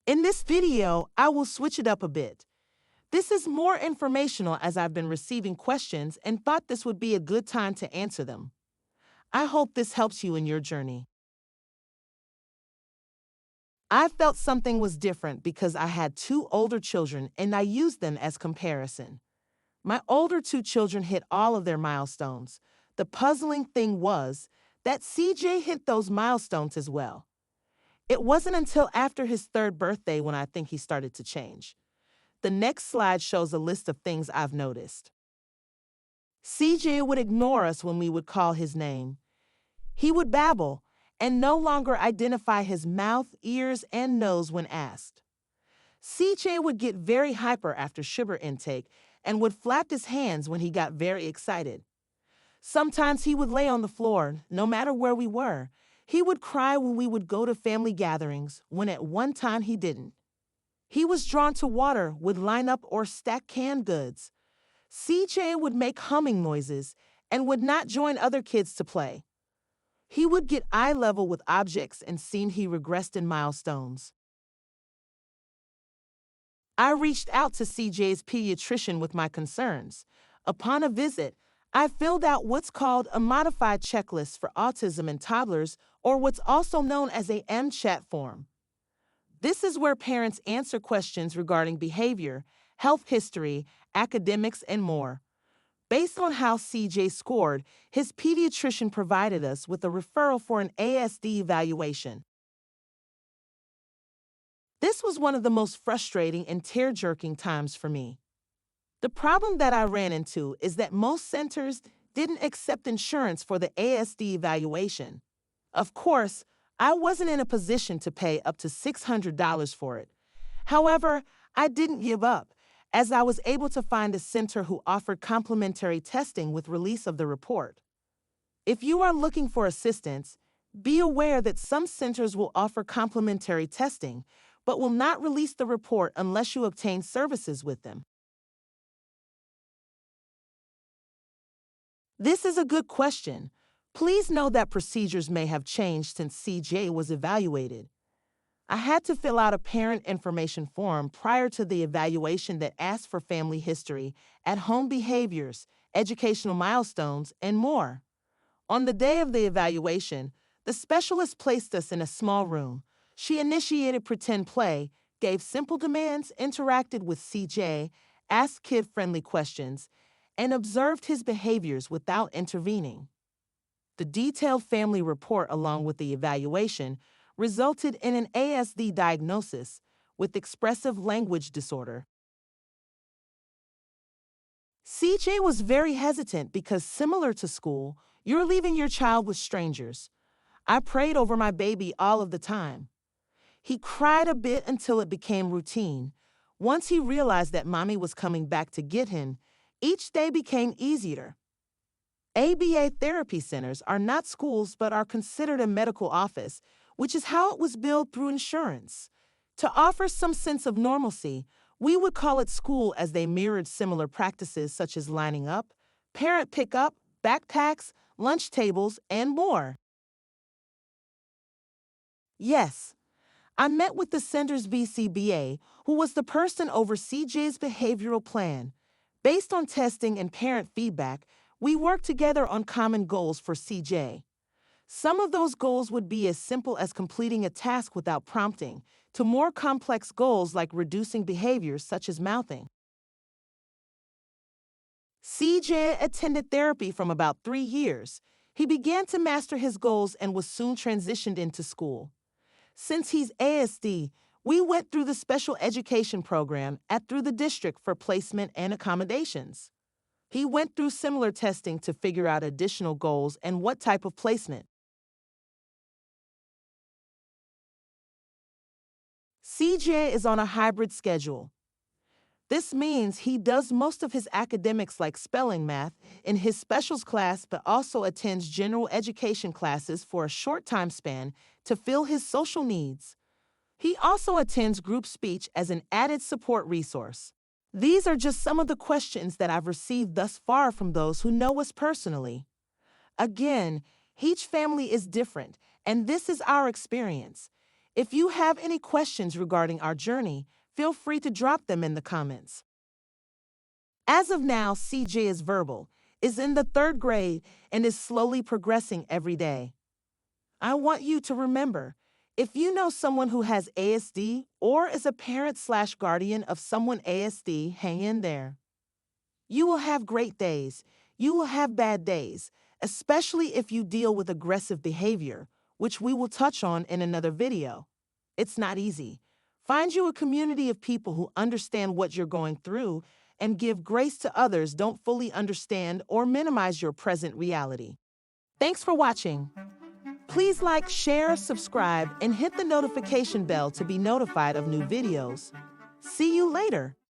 In this video, I will switch it up a bit. This is more informational as I've been receiving questions and thought this would be a good time to answer them. I hope this helps you in your journey. I felt something was different because I had two older children and I used them as comparison. My older two children hit all of their milestones. The puzzling thing was that CJ hit those milestones as well. It wasn't until after his third birthday when I think he started to change. The next slide shows a list of things I've noticed. CJ would ignore us when we would call his name. He would babble and no longer identify his mouth, ears, and nose when asked. CJ would get very hyper after sugar intake and would flap his hands when he got very excited. Sometimes he would lay on the floor, no matter where we were. He would cry when we would go to family gatherings, when at one time he didn't. He was drawn to water, would line up or stack canned goods. CJ would make humming noises and would not join other kids to play. He would get eye level with objects and seemed he regressed in milestones. I reached out to CJ's pediatrician with my concerns. Upon a visit, I filled out what's called a modified checklist for autism in toddlers, or what's also known as a MCHAT form. This is where parents answer questions regarding behavior, health history, academics, and more. Based on how CJ scored, his pediatrician provided us with a referral for an ASD evaluation. This was one of the most frustrating and tear-jerking times for me. The problem that I ran into is that most centers didn't accept insurance for the ASD evaluation. Of course, I wasn't in a position to pay up to $600 for it. However, I didn't give up, as I was able to find a center who offered complimentary testing with release of the report. If you are looking for assistance, be aware that some centers will offer complimentary testing, but will not release the report unless you obtain services with them. This is a good question. Please know that procedures may have changed since CJ was evaluated. I had to fill out a parent information form prior to the evaluation that asked for family history, at-home behaviors, educational milestones, and more. On the day of the evaluation, the specialist placed us in a small room. She initiated pretend play, gave simple demands, interacted with CJ, asked kid-friendly questions, and observed his behaviors without intervening. The detailed family report along with the evaluation resulted in an ASD diagnosis with expressive language disorder. CJ was very hesitant because, similar to school, you're leaving your child with strangers. I prayed over my baby all of the time. He cried a bit until it became routine. Once he realized that mommy was coming back to get him, each day became easier. ABA therapy centers are not schools but are considered a medical office, which is how it was billed through insurance. To offer some sense of normalcy, we would call it school, as they mirrored similar practices such as lining up, parent pickup, backpacks, lunch tables, and more. Yes, I met with the center's BCBA, who was the person over CJ's behavioral plan. Based on testing and parent feedback, we worked together on common goals for CJ. Some of those goals would be as simple as completing a task without prompting, to more complex goals like reducing behaviors such as mouthing. CJ attended therapy from about 3 years. He began to master his goals and was soon transitioned into school. Since he's ASD, we went through the special education program through the district for placement and accommodations. He went through similar testing to figure out additional goals and what type of placement. CJ is on a hybrid schedule. This means he does most of his academics like spelling math in his specials class, but also attends general education classes for a short time span to fill his social needs. He also attends group speech as an added support resource. These are just some of the questions that I've received thus far from those who know us personally. Again, each family is different, and this is our experience. If you have any questions regarding our journey, feel free to drop them in the comments. As of now, CJ is verbal, is in the third grade, and is slowly progressing every day. I want you to remember, if you know someone who has ASD or is a parent/guardian of someone ASD, hang in there. You will have great days. You will have bad days, especially if you deal with aggressive behavior, which we will touch on in another video. It's not easy. Find you a community of people who understand what you're going through and give grace to others don't fully understand or minimize your present reality. Thanks for watching. Please like, share, subscribe, and hit the notification bell to be notified of new videos. See you later.